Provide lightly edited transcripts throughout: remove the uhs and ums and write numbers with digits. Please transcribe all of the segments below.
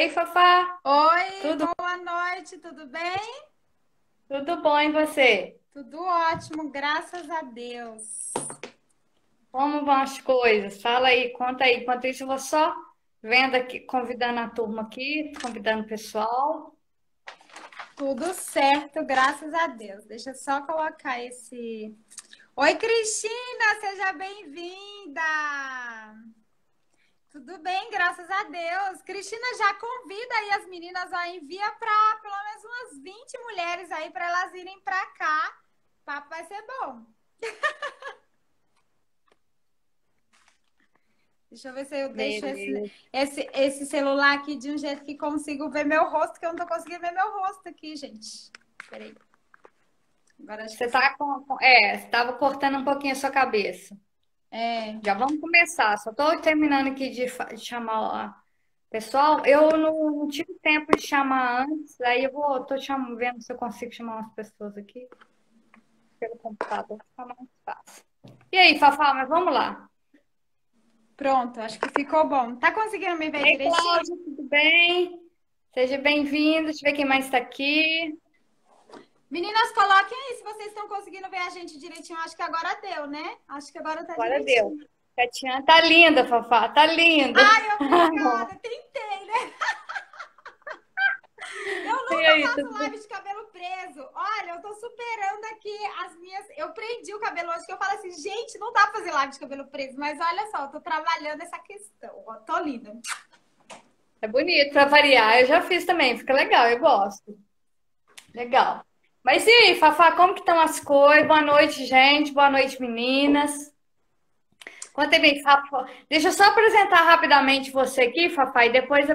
Ei, Fafá, Oi, tudo, boa noite, tudo bem? tudo bom em você? Tudo ótimo, graças a Deus. Como vão as coisas? Fala aí, conta aí. Enquanto isso, eu vou só vendo aqui, convidando a turma aqui, convidando o pessoal. Tudo certo, graças a Deus. Deixa eu só colocar esse. Oi, Cristina, seja bem-vinda. Tudo bem, graças a Deus. Cristina, já convida aí as meninas, ó, envia para pelo menos umas 20 mulheres aí para elas irem para cá. O papo vai ser bom. Deixa eu ver se eu deixo esse, Beleza. esse, esse celular aqui de um jeito que consigo ver meu rosto, que eu não tô conseguindo ver meu rosto aqui, gente. Peraí. Agora acho que Você tá estava cortando um pouquinho a sua cabeça. é. Já vamos começar. Só estou terminando aqui de chamar o pessoal. Eu não tive tempo de chamar antes, aí tô vendo se eu consigo chamar umas pessoas aqui pelo computador, fica mais fácil. E aí, Fafá, mas vamos lá. Pronto, acho que ficou bom. Tá conseguindo me ver Ei, direitinho? Cláudia, tudo bem? Seja bem-vindo. Deixa eu ver quem mais está aqui. Meninas, coloquem aí se vocês estão conseguindo ver a gente direitinho. Acho que agora deu, né? Acho que agora tá Agora deu. direitinho. Tatiana, tá linda, Fafá, tá linda. Ai, obrigada. Tentei, né? Eu E nunca aí, faço tudo live bem? de cabelo preso. Olha, eu tô superando aqui as minhas. Eu prendi o cabelo hoje que eu falo assim, gente, não dá pra fazer live de cabelo preso, mas olha só, eu tô trabalhando essa questão. Ó, tô linda. É bonito para variar. Eu já fiz também, fica legal, eu gosto. Legal. Mas e aí, Fafá, como que estão as coisas? Boa noite, gente. Boa noite, meninas. Conta aí, Fafá. Deixa eu só apresentar rapidamente você aqui, Fafá, e depois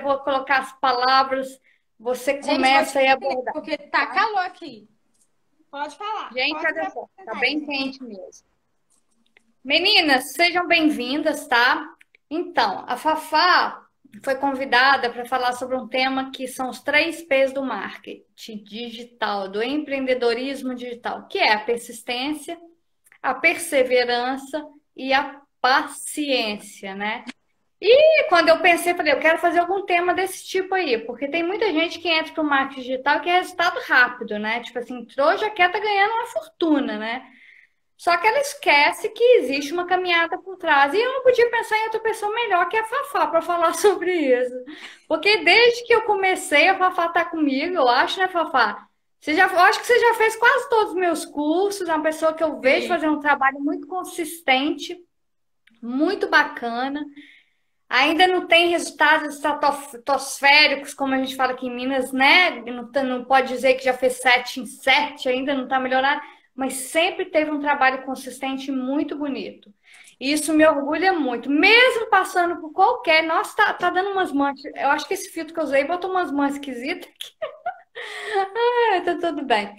vou colocar as palavras, você Gente, vou começa aí a tirar abordar, porque tá tá? calor aqui. Pode falar, Gente, pode me olha só, tá apresentar aí, bem gente. quente mesmo. Meninas, sejam bem-vindas, tá? Então, a Fafá foi convidada para falar sobre um tema que são os três P's do marketing digital, do empreendedorismo digital, que é a persistência, a perseverança e a paciência, né? E quando eu pensei, falei, eu quero fazer algum tema desse tipo aí, porque tem muita gente que entra pro marketing digital que é resultado rápido, né? Tipo assim, entrou, já quer tá ganhando uma fortuna, né? Só que ela esquece que existe uma caminhada por trás. E eu não podia pensar em outra pessoa melhor que a Fafá para falar sobre isso. Porque desde que eu comecei, a Fafá tá comigo, eu acho, né, Fafá? Eu acho que você já fez quase todos os meus cursos, é uma pessoa que eu vejo Sim. fazer um trabalho muito consistente, muito bacana. Ainda não tem resultados estratosféricos, como a gente fala aqui em Minas, né? Não pode dizer que já fez 7 em 7, ainda não está melhorado, mas sempre teve um trabalho consistente e muito bonito. E isso me orgulha muito, mesmo passando por qualquer. Nossa, tá dando umas manchas. Eu acho que esse filtro que eu usei botou umas manchas esquisitas. Tá tudo bem.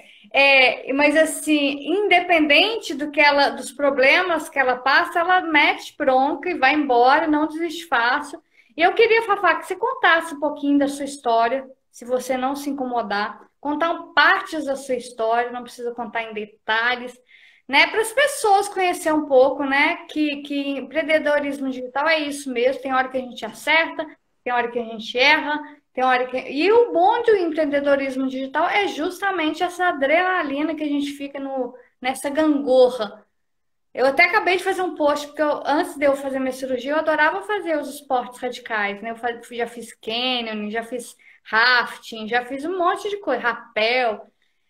Mas assim, independente dos problemas que ela passa, ela mete bronca e vai embora, não desiste fácil. E eu queria, Fafá, que você contasse um pouquinho da sua história, se você não se incomodar, contar partes da sua história, não precisa contar em detalhes, né? Para as pessoas conhecer um pouco, né? Que empreendedorismo digital é isso mesmo, tem hora que a gente acerta, tem hora que a gente erra. Tem hora que... E o bom do empreendedorismo digital é justamente essa adrenalina que a gente fica nessa gangorra. Eu até acabei de fazer um post, porque antes de eu fazer minha cirurgia, eu adorava fazer os esportes radicais, né? Já fiz canyoning, já fiz rafting, já fiz um monte de coisa, rapel,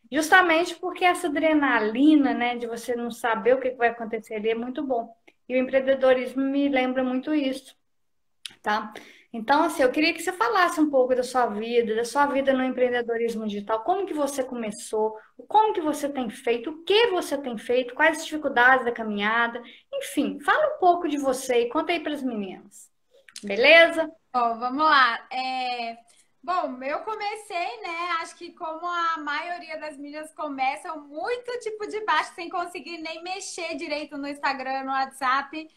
justamente porque essa adrenalina, né, de você não saber o que vai acontecer ali é muito bom. E o empreendedorismo me lembra muito isso, tá? Então, assim, eu queria que você falasse um pouco da sua vida no empreendedorismo digital. Como que você começou? Como que você tem feito? O que você tem feito? Quais as dificuldades da caminhada? Enfim, fala um pouco de você e conta aí para as meninas. Beleza? Bom, vamos lá. Bom, eu comecei, né? Acho que como a maioria das meninas começam muito tipo de baixo, sem conseguir nem mexer direito no Instagram, no WhatsApp.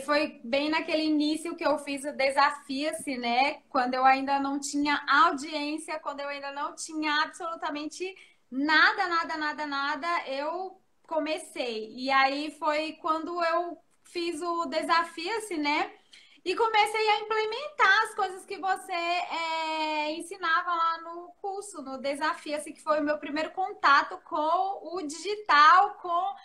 Foi bem naquele início que eu fiz o Desafia-se, né? Quando eu ainda não tinha audiência, quando eu ainda não tinha absolutamente nada, nada, nada, nada, eu comecei. E aí foi quando eu fiz o Desafia-se, né? e comecei a implementar as coisas que você ensinava lá no curso, no desafio, assim, que foi o meu primeiro contato com o digital, com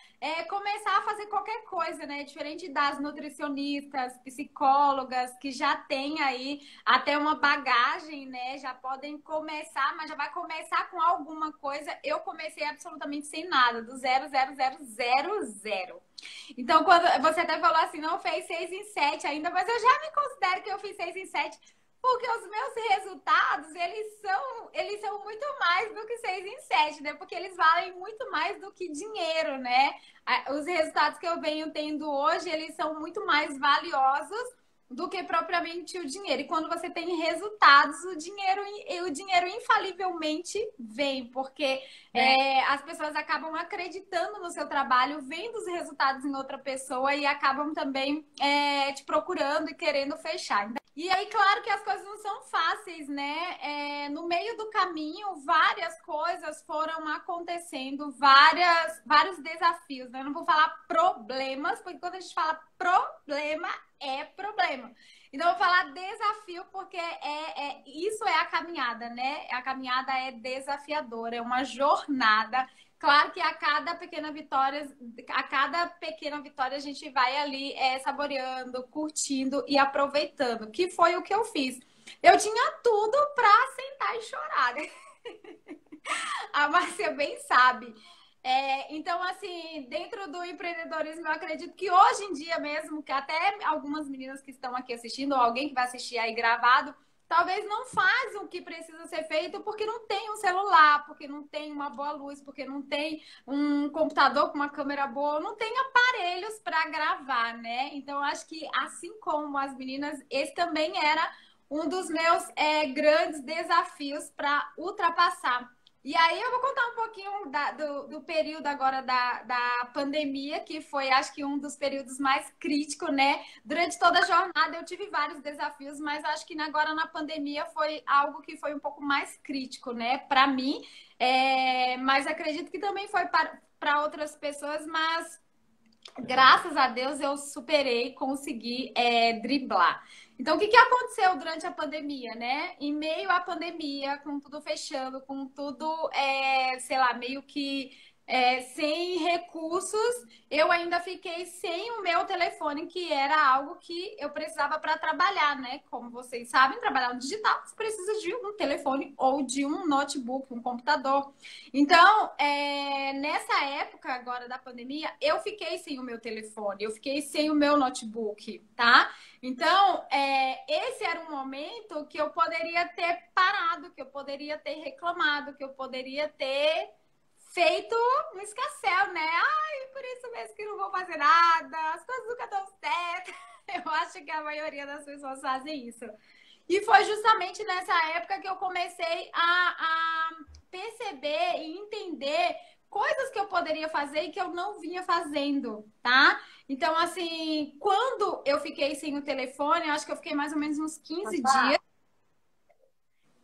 começar a fazer qualquer coisa, né? Diferente das nutricionistas, psicólogas, que já têm aí até uma bagagem, né? Já podem começar, mas já vai começar com alguma coisa. Eu comecei absolutamente sem nada, do zero, zero, zero, zero, zero. Então, quando você até falou assim, não fez 6 em 7 ainda, mas eu já me considero que eu fiz 6 em 7, porque os meus resultados, eles são muito mais do que 6 em 7, né? Porque eles valem muito mais do que dinheiro, né? Os resultados que eu venho tendo hoje, eles são muito mais valiosos do que propriamente o dinheiro. E quando você tem resultados, o dinheiro infalivelmente vem, porque as pessoas acabam acreditando no seu trabalho, vendo os resultados em outra pessoa e acabam também te procurando e querendo fechar. E aí, claro que as coisas não são fáceis, né? No meio do caminho, várias coisas foram acontecendo, vários desafios, né? Eu não vou falar problemas, porque quando a gente fala problema, é problema. Então, eu vou falar desafio, porque isso é a caminhada, né? A caminhada é desafiadora, é uma jornada. Claro que a cada pequena vitória a gente vai ali saboreando, curtindo e aproveitando, que foi o que eu fiz. Eu tinha tudo para sentar e chorar, né? A Márcia bem sabe. Então, assim, dentro do empreendedorismo, eu acredito que hoje em dia mesmo, que até algumas meninas que estão aqui assistindo, ou alguém que vai assistir aí gravado, talvez não faz o que precisa ser feito porque não tem um celular, porque não tem uma boa luz, porque não tem um computador com uma câmera boa, não tem aparelhos para gravar, né? Então, acho que assim como as meninas, esse também era um dos meus grandes desafios para ultrapassar. E aí eu vou contar um pouquinho do período agora da pandemia, que foi, acho que, um dos períodos mais críticos, né? Durante toda a jornada eu tive vários desafios, mas acho que agora na pandemia foi algo que foi um pouco mais crítico, né? Para mim, mas acredito que também foi para outras pessoas, mas graças a Deus eu superei, consegui driblar. Então, o que aconteceu durante a pandemia, né? Em meio à pandemia, com tudo fechando, com tudo, sei lá, meio que sem recursos, eu ainda fiquei sem o meu telefone, que era algo que eu precisava para trabalhar, né? Como vocês sabem, trabalhar no digital, você precisa de um telefone ou de um notebook, um computador. Então, nessa época agora da pandemia, eu fiquei sem o meu telefone, eu fiquei sem o meu notebook, tá? Então, esse era um momento que eu poderia ter parado, que eu poderia ter reclamado, que eu poderia ter feito um escarcéu, né? Ai, por isso mesmo que não vou fazer nada, as coisas nunca dão certo. Eu acho que a maioria das pessoas fazem isso. E foi justamente nessa época que eu comecei a perceber e entender coisas que eu poderia fazer e que eu não vinha fazendo, tá? Então, assim, quando eu fiquei sem o telefone, eu acho que eu fiquei mais ou menos uns 15 dias.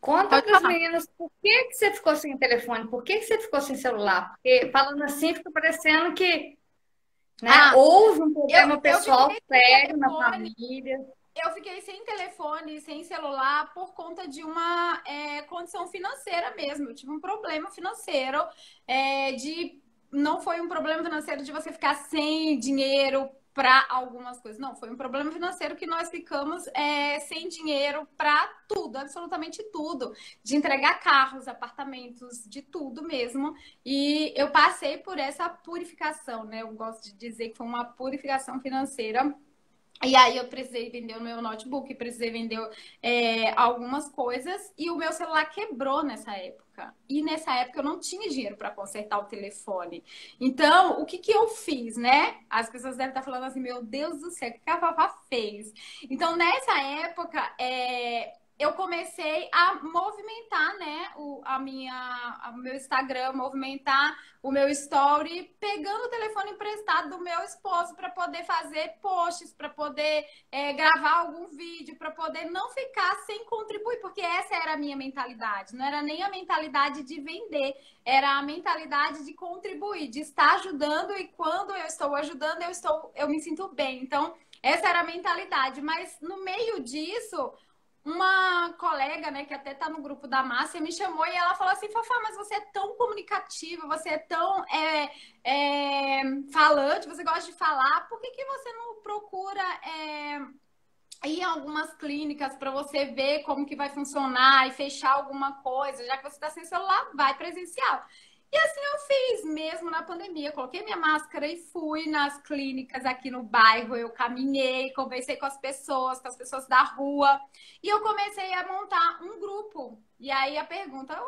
Conta para os meninos por que você ficou sem telefone, por que você ficou sem celular? Porque falando assim fica parecendo que, né, houve um problema pessoal sério na família. Eu fiquei sem telefone, sem celular, por conta de uma condição financeira mesmo. Eu tive um problema financeiro, não foi um problema financeiro de você ficar sem dinheiro para algumas coisas. Não, foi um problema financeiro que nós ficamos sem dinheiro para tudo, absolutamente tudo. De entregar carros, apartamentos, de tudo mesmo. E eu passei por essa purificação, né? Eu gosto de dizer que foi uma purificação financeira. E aí eu precisei vender o meu notebook, precisei vender algumas coisas e o meu celular quebrou nessa época. E nessa época eu não tinha dinheiro para consertar o telefone. Então, o que eu fiz, né? As pessoas devem estar falando assim, meu Deus do céu, o que a Fafá fez? Então, nessa época, eu comecei a movimentar, né, o meu Instagram, movimentar o meu story, pegando o telefone emprestado do meu esposo para poder fazer posts, para poder gravar algum vídeo, para poder não ficar sem contribuir, porque essa era a minha mentalidade. Não era nem a mentalidade de vender, era a mentalidade de contribuir, de estar ajudando, e quando eu estou ajudando, eu me sinto bem. Então, Essa era a mentalidade. Mas no meio disso, uma colega, né, que até tá no grupo da Márcia, me chamou e ela falou assim, Fafá, mas você é tão comunicativa, você é tão falante, você gosta de falar, por que que você não procura ir em algumas clínicas para você ver como que vai funcionar e fechar alguma coisa, já que você está sem celular, vai presencial. E assim eu fiz mesmo na pandemia. Coloquei minha máscara e fui nas clínicas aqui no bairro. Eu caminhei, conversei com as pessoas da rua. E eu comecei a montar um grupo. E aí a pergunta,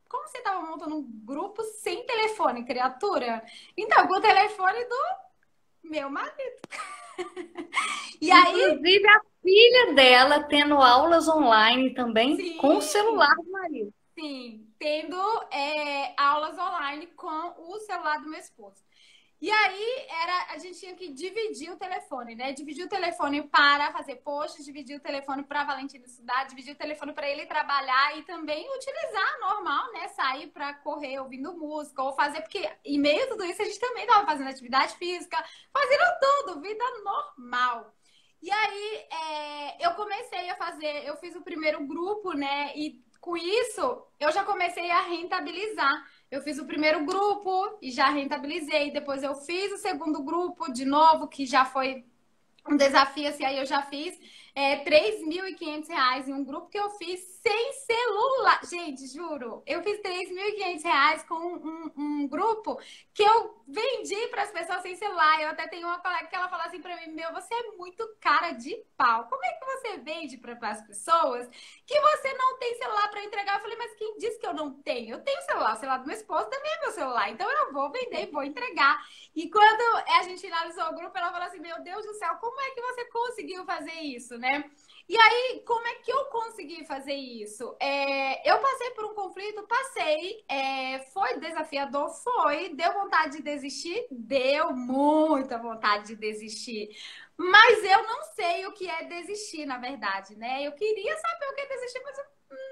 como você estava montando um grupo sem telefone, criatura? Então, com o telefone do meu marido. E aí, Inclusive, a filha dela tendo aulas online também com o celular sim, do marido. sim, tendo aulas online com o celular do meu esposo. E aí a gente tinha que dividir o telefone, né? Dividir o telefone para fazer posts, dividir o telefone para Valentina estudar, dividir o telefone para ele trabalhar e também utilizar normal, né? Sair para correr ouvindo música ou fazer, porque em meio a tudo isso a gente também estava fazendo atividade física, fazendo tudo, vida normal. E aí eu comecei a fazer, eu fiz o primeiro grupo, né? E com isso eu já comecei a rentabilizar. Eu fiz o primeiro grupo e já rentabilizei. Depois eu fiz o segundo grupo de novo, que já foi um desafio, assim, aí eu já fiz R$ 3.500 em um grupo que eu fiz sem celular. Gente, juro, eu fiz R$ 3.500 com um grupo que eu vendi para as pessoas sem celular. Eu até tenho uma colega que ela fala assim para mim, meu, você é muito cara de pau. Como é que você vende para as pessoas que você não tem celular para entregar? Eu falei, mas quem disse que eu não tenho? Eu tenho celular, o celular do meu esposo também é meu celular. Então eu vou vender e vou entregar. E quando a gente finalizou o grupo, ela falou assim, meu Deus do céu, como é que você conseguiu fazer isso, né? E aí, como é que eu consegui fazer isso? Eu passei por um conflito, passei. Foi desafiador? Foi. Deu vontade de desistir? Deu muita vontade de desistir. Mas eu não sei o que é desistir, na verdade, né? Eu queria saber o que é desistir, mas eu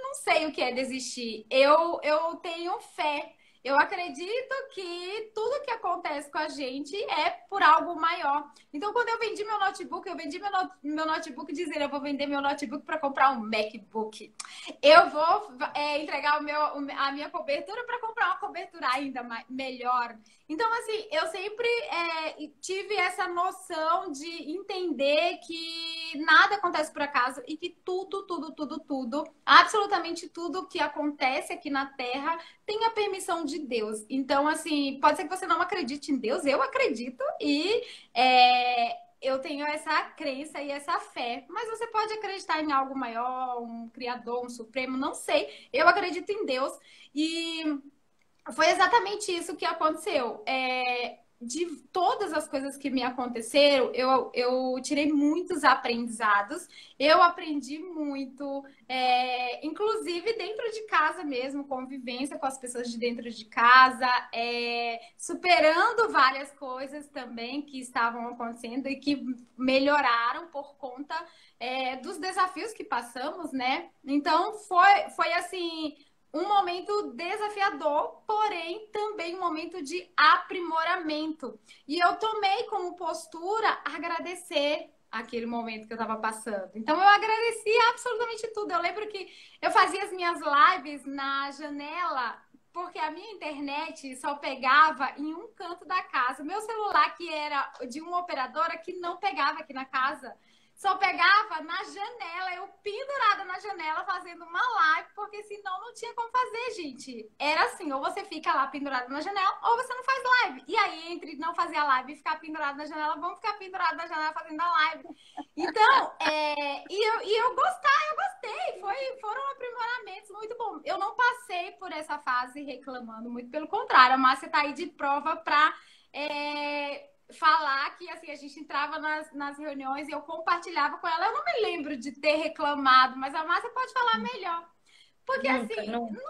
não sei o que é desistir. Eu tenho fé. Eu acredito que tudo que acontece com a gente é por algo maior. Então, quando eu vendi meu notebook, eu vendi meu notebook dizendo, eu vou vender meu notebook para comprar um MacBook. Eu vou entregar a minha cobertura para comprar uma cobertura ainda melhor. Então, assim, eu sempre tive essa noção de entender que nada acontece por acaso e que tudo, absolutamente tudo que acontece aqui na Terra tem a permissão de Deus. Então, assim, pode ser que você não acredite em Deus, eu acredito e eu tenho essa crença e essa fé. Mas você pode acreditar em algo maior, um criador, um supremo, não sei. Eu acredito em Deus e foi exatamente isso que aconteceu. De todas as coisas que me aconteceram, eu tirei muitos aprendizados. Eu aprendi muito, inclusive dentro de casa mesmo, convivência com as pessoas de dentro de casa, superando várias coisas também que estavam acontecendo e que melhoraram por conta, dos desafios que passamos, né? Então, foi assim um momento desafiador, porém também um momento de aprimoramento. E eu tomei como postura agradecer aquele momento que eu estava passando. Então eu agradeci absolutamente tudo. Eu lembro que eu fazia as minhas lives na janela, porque a minha internet só pegava em um canto da casa. Meu celular, que era de uma operadora, que não pegava aqui na casa, só pegava na janela, eu pendurada na janela fazendo uma live, porque senão não tinha como fazer, gente. Era assim, ou você fica lá pendurado na janela, ou você não faz live. E aí, entre não fazer a live e ficar pendurado na janela, vamos ficar pendurado na janela fazendo a live. Então, eu gostei. Foram aprimoramentos muito bons. Eu não passei por essa fase reclamando, muito pelo contrário. A Márcia tá aí de prova para falar que assim, a gente entrava nas reuniões e eu compartilhava com ela. Eu não me lembro de ter reclamado, mas a Márcia pode falar melhor. Porque Nunca, assim, nunca.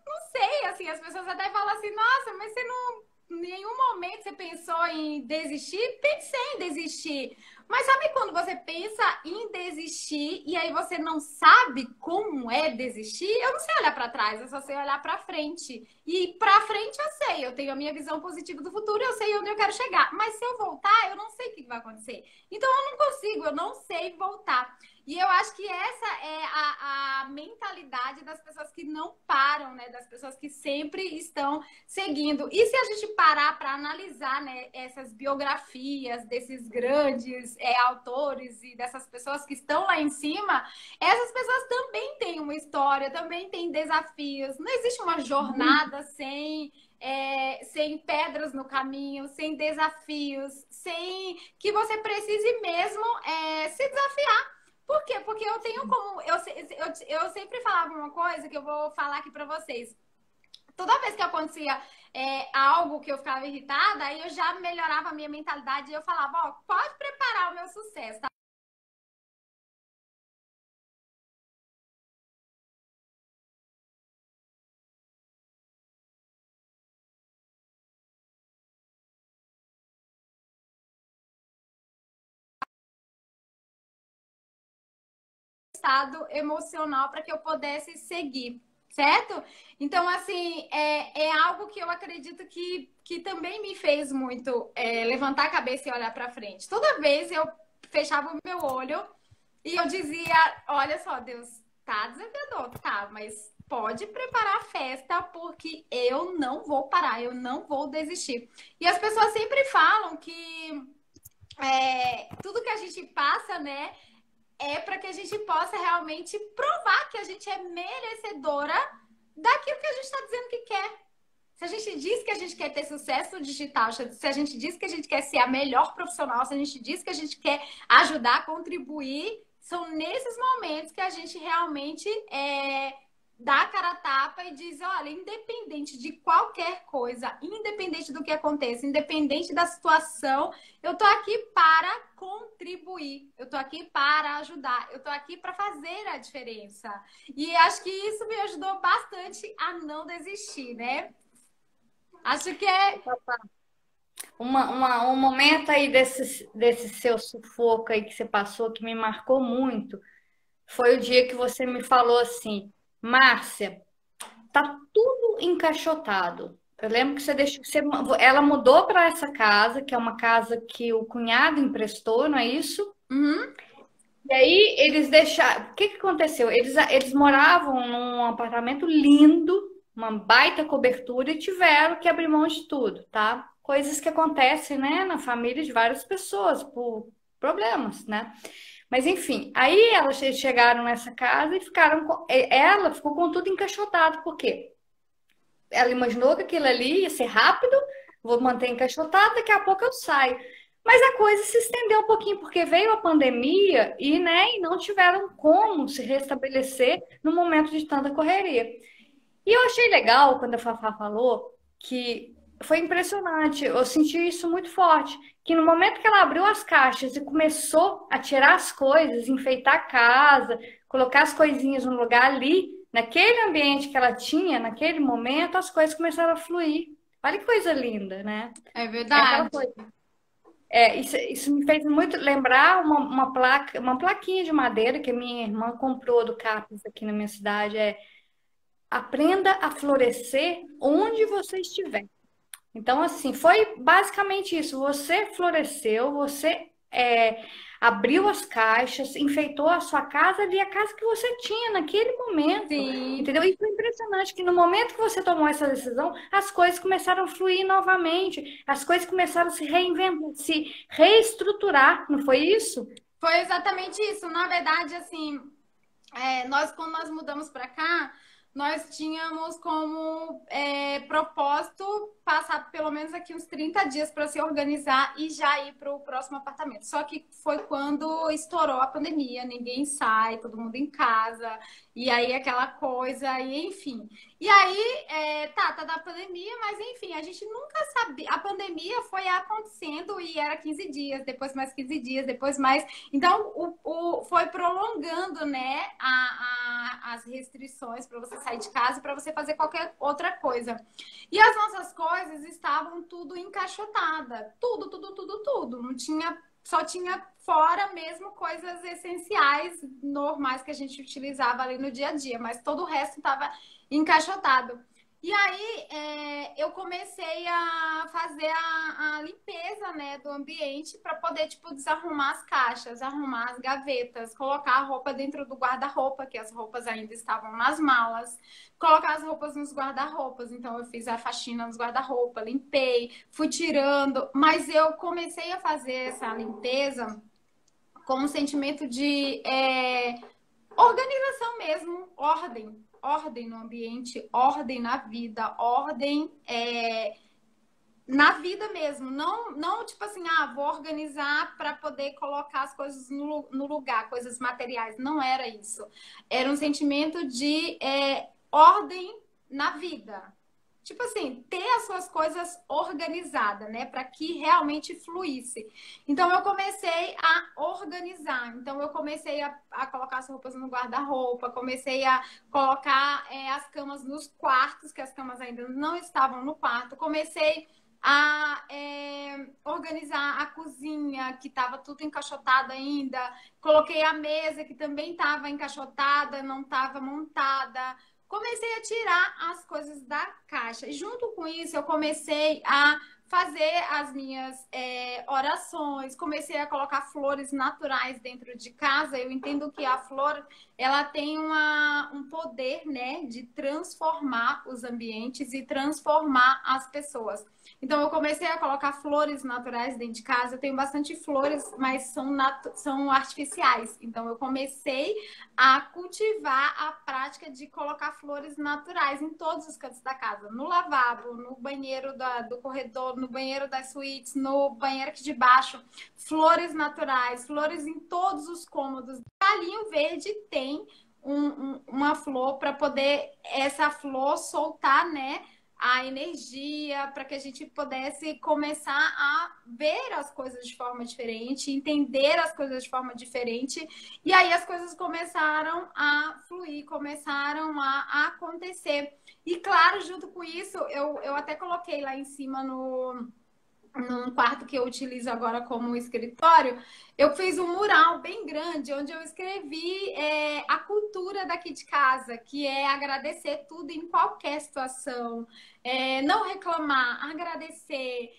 não sei, assim, as pessoas até falam assim, nossa, mas você não. Em nenhum momento você pensou em desistir? Pensei em desistir. Mas sabe quando você pensa em desistir e aí você não sabe como é desistir? Eu não sei olhar para trás, eu só sei olhar para frente. E para frente eu sei, eu tenho a minha visão positiva do futuro, eu sei onde eu quero chegar. Mas se eu voltar, eu não sei o que vai acontecer. Então eu não consigo, eu não sei voltar. E eu acho que essa é a mentalidade das pessoas que não param, né? Das pessoas que sempre estão seguindo. E se a gente parar para analisar, né, essas biografias desses grandes autores e dessas pessoas que estão lá em cima, essas pessoas também têm uma história, também têm desafios. Não existe uma jornada sem pedras no caminho, sem desafios, sem que você precise mesmo se desafiar. Por quê? Porque eu tenho como. Eu sempre falava uma coisa que eu vou falar aqui para vocês. Toda vez que acontecia algo que eu ficava irritada, aí eu já melhorava a minha mentalidade e eu falava: ó, pode preparar o meu sucesso, tá? Estado emocional para que eu pudesse seguir, certo? Então, assim, é algo que eu acredito que também me fez muito levantar a cabeça e olhar para frente. Toda vez eu fechava o meu olho e eu dizia: olha só, Deus, tá desafiador, tá, mas pode preparar a festa porque eu não vou parar, eu não vou desistir. E as pessoas sempre falam que tudo que a gente passa, né, é para que a gente possa realmente provar que a gente é merecedora daquilo que a gente está dizendo que quer. Se a gente diz que a gente quer ter sucesso digital, se a gente diz que a gente quer ser a melhor profissional, se a gente diz que a gente quer ajudar, contribuir, são nesses momentos que a gente realmente dá a cara a tapa e diz: olha, independente de qualquer coisa, independente do que aconteça, independente da situação, eu tô aqui para contribuir, eu tô aqui para ajudar, eu tô aqui para fazer a diferença. E acho que isso me ajudou bastante a não desistir, né? Acho que é. Um momento aí desse seu sufoco aí que você passou, que me marcou muito, foi o dia que você me falou assim: Márcia, tá tudo encaixotado. Eu lembro que você deixou, ela mudou para essa casa, que é uma casa que o cunhado emprestou, não é isso? Uhum. E aí eles deixaram. O que que aconteceu? Eles moravam num apartamento lindo, uma baita cobertura, e tiveram que abrir mão de tudo, tá? Coisas que acontecem, né, na família de várias pessoas, por problemas, né? Mas enfim, aí elas chegaram nessa casa e ficaram. Ela ficou com tudo encaixotado, por quê? Ela imaginou que aquilo ali ia ser rápido, vou manter encaixotado, daqui a pouco eu saio. Mas a coisa se estendeu um pouquinho, porque veio a pandemia e, né, e não tiveram como se restabelecer no momento de tanta correria. E eu achei legal quando a Fafá falou que foi impressionante, eu senti isso muito forte, que no momento que ela abriu as caixas e começou a tirar as coisas, enfeitar a casa, colocar as coisinhas no lugar ali, naquele ambiente que ela tinha, naquele momento, as coisas começaram a fluir. Olha que coisa linda, né? É É aquela verdade. coisa. Isso me fez muito lembrar uma placa, uma plaquinha de madeira que a minha irmã comprou do CAPES aqui na minha cidade. Aprenda a florescer onde você estiver. Então, assim, foi basicamente isso. Você floresceu, você abriu as caixas, enfeitou a sua casa ali, a casa que você tinha naquele momento, Sim. entendeu? E foi impressionante que no momento que você tomou essa decisão, as coisas começaram a fluir novamente, as coisas começaram a se reinventar, se reestruturar, não foi isso? Foi exatamente isso. Na verdade, assim, quando nós mudamos para cá, nós tínhamos como propósito passar pelo menos aqui uns 30 dias para se organizar e já ir para o próximo apartamento. Só que foi quando estourou a pandemia, ninguém sai, todo mundo em casa. E aí aquela coisa, e enfim. E aí, tá da pandemia, mas enfim, a gente nunca sabia. A pandemia foi acontecendo e era 15 dias, depois mais 15 dias, depois mais. Então, foi prolongando, né, as restrições para você sair de casa e para você fazer qualquer outra coisa. E as nossas coisas estavam tudo encaixotada. Tudo, tudo, tudo, tudo. Não tinha, só tinha fora mesmo coisas essenciais, normais que a gente utilizava ali no dia a dia, mas todo o resto estava encaixotado. E aí eu comecei a fazer a limpeza, né, do ambiente para poder, tipo, desarrumar as caixas, arrumar as gavetas, colocar a roupa dentro do guarda-roupa, que as roupas ainda estavam nas malas, colocar as roupas nos guarda-roupas. Então eu fiz a faxina nos guarda-roupa, limpei, fui tirando, mas eu comecei a fazer essa limpeza com um sentimento de organização mesmo, ordem no ambiente, ordem na vida, ordem na vida mesmo. Não tipo assim, vou organizar para poder colocar as coisas no lugar, coisas materiais. Não era isso. Era um sentimento de ordem na vida. Tipo assim, ter as suas coisas organizadas, né? Para que realmente fluísse. Então, eu comecei a organizar. Então, eu comecei a colocar as roupas no guarda-roupa, comecei a colocar as camas nos quartos, que as camas ainda não estavam no quarto. Comecei a organizar a cozinha, que estava tudo encaixotada ainda. Coloquei a mesa, que também estava encaixotada, não estava montada. Comecei a tirar as coisas da caixa. E junto com isso, eu comecei a fazer as minhas orações, comecei a colocar flores naturais dentro de casa. Eu entendo que a flor, ela tem um poder, né, de transformar os ambientes e transformar as pessoas. Então, eu comecei a colocar flores naturais dentro de casa. Eu tenho bastante flores, mas são artificiais. Então, eu comecei a cultivar a prática de colocar flores naturais em todos os cantos da casa. No lavabo, no banheiro do corredor, no banheiro das suítes, no banheiro aqui de baixo. Flores naturais, flores em todos os cômodos. Galinho verde tem uma flor para poder essa flor soltar, né, a energia, para que a gente pudesse começar a ver as coisas de forma diferente, entender as coisas de forma diferente. E aí as coisas começaram a fluir, começaram a acontecer. E claro, junto com isso, eu até coloquei lá em cima num quarto que eu utilizo agora como escritório, eu fiz um mural bem grande onde eu escrevi a cultura daqui de casa, que é agradecer tudo em qualquer situação, não reclamar, agradecer,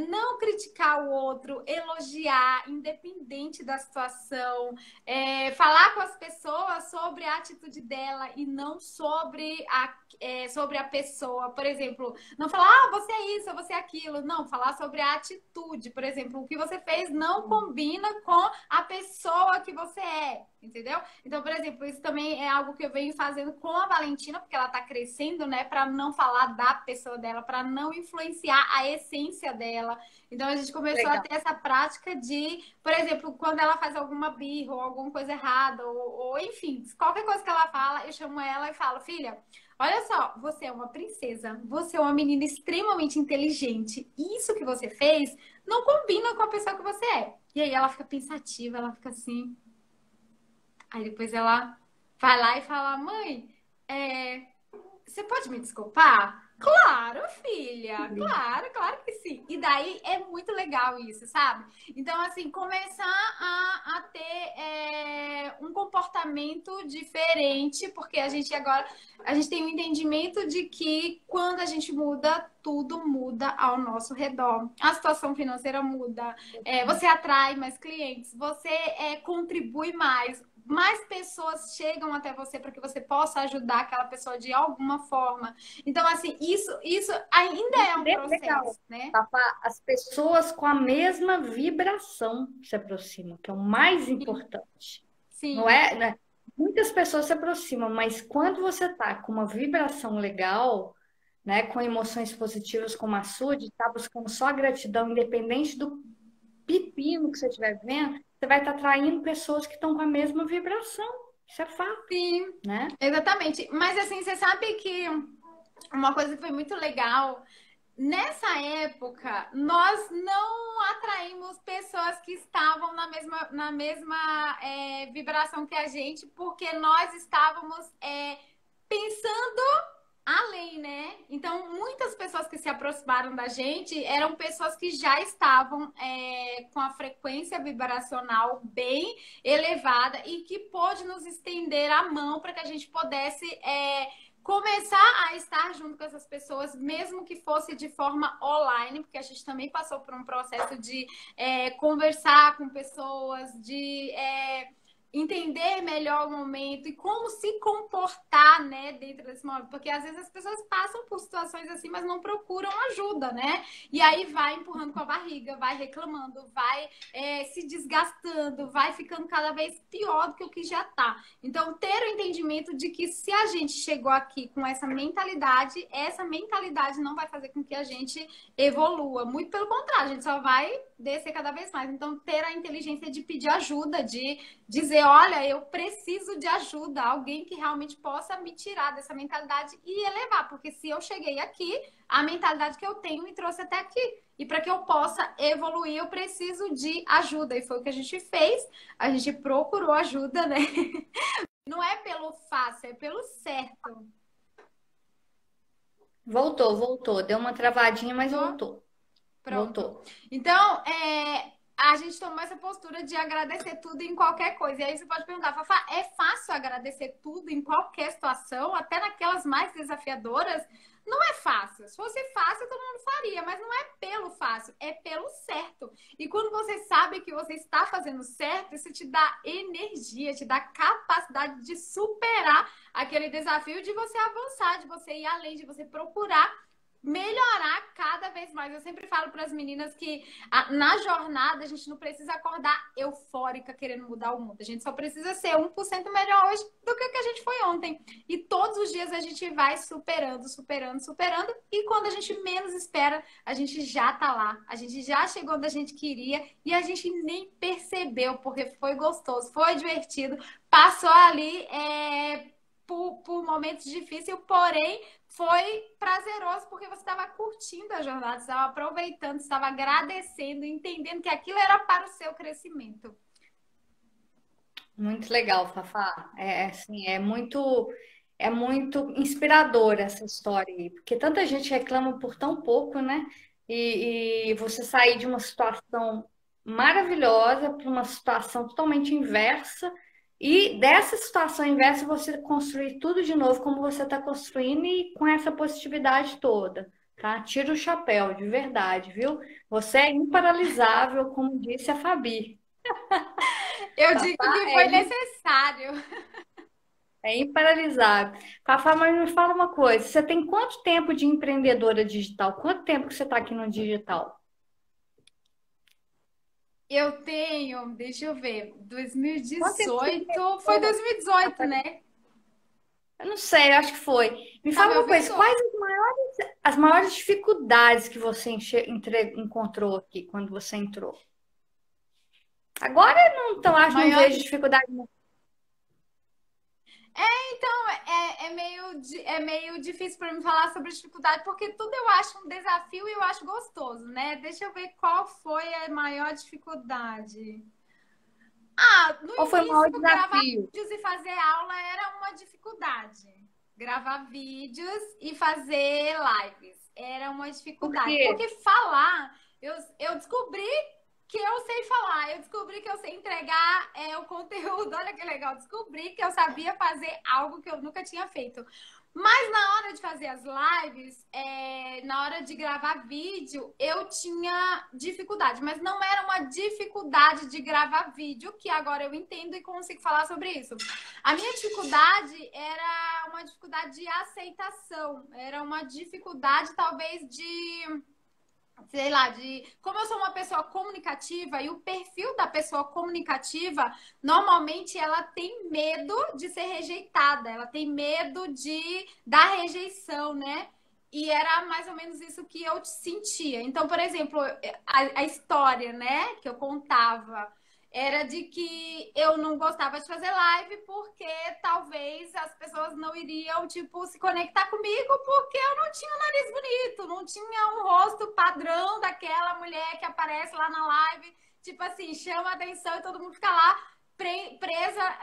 não criticar o outro, elogiar, independente da situação, falar com as pessoas sobre a atitude dela e não sobre a pessoa. Por exemplo, não falar, você é isso, você é aquilo. Não, falar sobre a atitude. Por exemplo, o que você fez não combina com a pessoa que você é, entendeu? Então, por exemplo, isso também é algo que eu venho fazendo com a Valentina, porque ela tá crescendo, né? Para não falar da pessoa dela, para não influenciar a essência dela. Então, a gente começou a ter essa prática de, por exemplo, quando ela faz alguma birra ou alguma coisa errada, ou enfim, qualquer coisa que ela fala, eu chamo ela e falo, filha, olha só, você é uma princesa, você é uma menina extremamente inteligente. Isso que você fez não combina com a pessoa que você é. E aí ela fica pensativa, ela fica assim. Aí depois ela vai lá e fala, mãe, você pode me desculpar? Claro, filha, claro, claro que sim. E daí é muito legal isso, sabe? Então, assim, começar a ter um comportamento diferente, porque a gente tem um entendimento de que quando a gente muda, tudo muda ao nosso redor. A situação financeira muda, você atrai mais clientes, você contribui mais pessoas chegam até você para que você possa ajudar aquela pessoa de alguma forma. Então, assim, isso ainda é um processo, legal, né? As pessoas com a mesma vibração se aproximam, que é o mais importante. Sim. Não é, né? Muitas pessoas se aproximam, mas quando você está com uma vibração legal, né, com emoções positivas como a sua, de estar buscando só gratidão, independente do pepino que você estiver vendo, você vai estar atraindo pessoas que estão com a mesma vibração. Isso é fato, Sim, né? exatamente. Mas assim, você sabe que uma coisa que foi muito legal, nessa época, nós não atraímos pessoas que estavam na mesma vibração que a gente, porque nós estávamos pensando além, né? Então, muitas pessoas que se aproximaram da gente eram pessoas que já estavam com a frequência vibracional bem elevada e que pôde nos estender a mão para que a gente pudesse começar a estar junto com essas pessoas, mesmo que fosse de forma online, porque a gente também passou por um processo de conversar com pessoas, de entender melhor o momento e como se comportar, né, dentro desse momento, porque às vezes as pessoas passam por situações assim, mas não procuram ajuda, né? E aí vai empurrando com a barriga, vai reclamando, vai se desgastando, vai ficando cada vez pior do que o que já tá. Então, ter o entendimento de que se a gente chegou aqui com essa mentalidade não vai fazer com que a gente evolua. Muito pelo contrário, a gente só vai descer cada vez mais. Então, ter a inteligência de pedir ajuda, de dizer, olha, eu preciso de ajuda, alguém que realmente possa me tirar dessa mentalidade e elevar, porque se eu cheguei aqui, a mentalidade que eu tenho me trouxe até aqui. E para que eu possa evoluir, eu preciso de ajuda. E foi o que a gente fez. A gente procurou ajuda, né? Não é pelo fácil, é pelo certo. Voltou, voltou. Deu uma travadinha, mas Tô? voltou. Pronto. Voltou. Então, a gente tomou essa postura de agradecer tudo em qualquer coisa. E aí você pode perguntar, Fafá, é fácil agradecer tudo em qualquer situação, até naquelas mais desafiadoras? Não é fácil. Se fosse fácil, todo mundo faria, mas não é pelo fácil, é pelo certo. E quando você sabe que você está fazendo certo, isso te dá energia, te dá capacidade de superar aquele desafio, de você avançar, de você ir além, de você procurar melhorar cada vez mais. Eu sempre falo para as meninas que na jornada a gente não precisa acordar eufórica querendo mudar o mundo. A gente só precisa ser 1% melhor hoje do que a gente foi ontem. E todos os dias a gente vai superando, superando, superando. E quando a gente menos espera, a gente já tá lá. A gente já chegou onde a gente queria e a gente nem percebeu, porque foi gostoso, foi divertido. Passou ali por momentos difíceis, porém foi prazeroso porque você estava curtindo a jornada, estava aproveitando, estava agradecendo, entendendo que aquilo era para o seu crescimento. Muito legal, Fafá. Assim, é muito inspiradora essa história aí, porque tanta gente reclama por tão pouco, né? E você sair de uma situação maravilhosa para uma situação totalmente inversa, e dessa situação inversa você construir tudo de novo como você está construindo e com essa positividade toda, tá? Tira o chapéu, de verdade, viu? Você é imparalisável, como disse a Fabi. Eu digo Fafá que foi necessário. é imparalisável. Fafá, mas me fala uma coisa: você tem quanto tempo de empreendedora digital? Quanto tempo que você está aqui no digital? Eu tenho, deixa eu ver, Quanto tempo você 2018, foi empreendedora? 2018, né? Eu não sei, eu acho que foi. Me Tá fala me uma coisa: ouvindo? quais as maiores dificuldades que você encontrou aqui quando você entrou? Agora não Maior vejo dificuldade. Então, é meio difícil para mim falar sobre dificuldade, porque tudo eu acho um desafio e eu acho gostoso, né? Deixa eu ver qual foi a maior dificuldade. No Qual foi o maior início, gravar desafio? vídeos e fazer aula era uma dificuldade. Gravar vídeos e fazer lives era uma Por dificuldade. quê? Porque falar, eu descobri que eu sei falar, eu descobri que eu sei entregar o conteúdo. Olha que legal, descobri que eu sabia fazer algo que eu nunca tinha feito. Mas na hora de fazer as lives, na hora de gravar vídeo, eu tinha dificuldade, mas não era uma dificuldade de gravar vídeo, que agora eu entendo e consigo falar sobre isso. A minha dificuldade era uma dificuldade de aceitação, era uma dificuldade talvez de, sei lá, de como eu sou uma pessoa comunicativa e o perfil da pessoa comunicativa, normalmente ela tem medo de ser rejeitada, ela tem medo da rejeição, né? E era mais ou menos isso que eu sentia. Então, por exemplo, a história, né, que eu contava. era de que eu não gostava de fazer live porque talvez as pessoas não iriam, tipo, se conectar comigo porque eu não tinha um nariz bonito, não tinha um rosto padrão daquela mulher que aparece lá na live, tipo assim, chama a atenção e todo mundo fica lá presa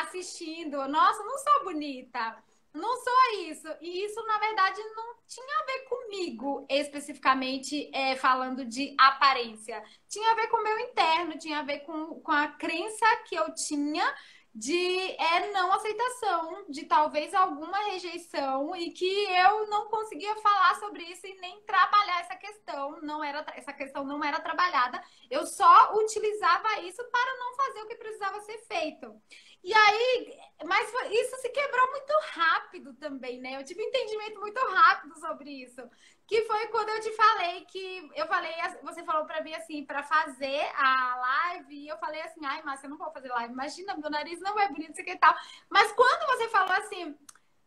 assistindo. Nossa, não sou bonita. Não sou isso. E isso, na verdade, não tinha a ver comigo, especificamente falando de aparência. Tinha a ver com o meu interno, tinha a ver com a crença que eu tinha de não aceitação, de talvez alguma rejeição, e que eu não conseguia falar sobre isso e nem trabalhar essa questão. Essa questão não era trabalhada. Eu só utilizava isso para não fazer o que precisava ser feito. E aí, mas isso se quebrou muito rápido também, né? Eu tive um entendimento muito rápido sobre isso. Que foi quando eu te falei que eu falei, você falou para mim assim, para fazer a live, e eu falei assim, ai, Márcia, eu não vou fazer live, imagina, meu nariz não é bonito, isso aqui e tal. Mas quando você falou assim,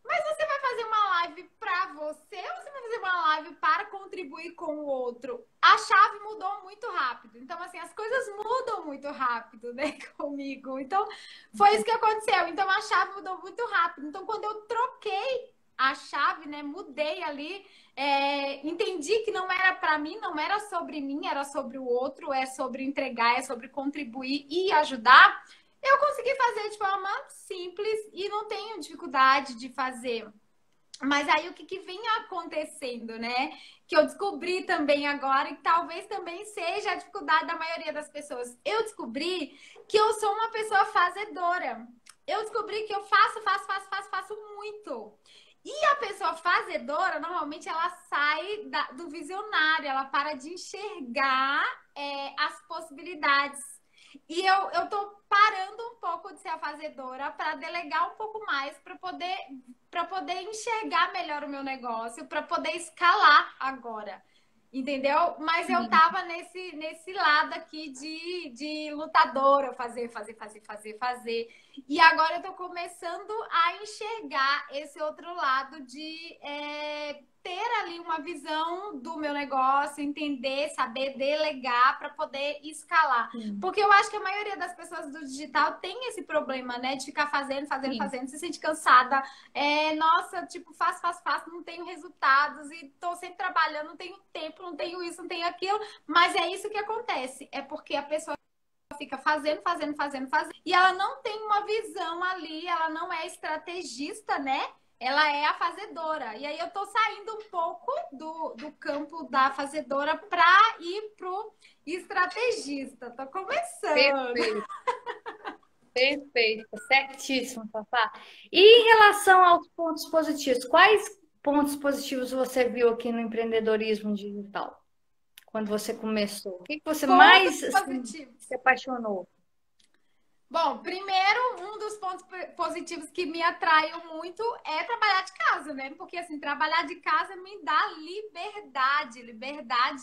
mas você vai fazer uma live para você ou você vai fazer uma live para contribuir com o outro? A chave mudou muito rápido. Então, assim, as coisas mudam muito rápido, né, comigo. Então, foi isso que aconteceu. Então, a chave mudou muito rápido. Então, quando eu troquei a chave, né, mudei ali, entendi que não era para mim, era sobre o outro, é sobre entregar, é sobre contribuir e ajudar. Eu consegui fazer de forma simples e não tenho dificuldade de fazer. Mas aí o que vem acontecendo, né? Que eu descobri também agora, e talvez também seja a dificuldade da maioria das pessoas. Eu descobri que eu sou uma pessoa fazedora. Eu descobri que eu faço muito. E a pessoa fazedora, normalmente, ela sai do visionário, ela para de enxergar as possibilidades. E eu tô parando um pouco de ser a fazedora para delegar um pouco mais, para poder enxergar melhor o meu negócio, para poder escalar agora. Entendeu? Mas eu tava nesse lado aqui de lutadora, fazer. E agora eu tô começando a enxergar esse outro lado de ter ali uma visão do meu negócio, entender, saber delegar para poder escalar. Porque eu acho que a maioria das pessoas do digital tem esse problema, né? De ficar fazendo, se sente cansada. Nossa, tipo, faço, não tenho resultados e tô sempre trabalhando, não tenho tempo, não tenho isso, não tenho aquilo. Mas é isso que acontece. É porque a pessoa fica fazendo. E ela não tem uma visão ali, ela não é estrategista, né? Ela é a fazedora. E aí eu tô saindo um pouco do campo da fazedora para ir pro estrategista. Tô começando. Perfeito, certíssimo, Fafá. E em relação aos pontos positivos, quais pontos positivos você viu aqui no empreendedorismo digital? Quando você começou? O que você mais assim, se apaixonou? Bom, primeiro, um dos pontos positivos que me atraiu muito é trabalhar de casa, né? Porque, assim, trabalhar de casa me dá liberdade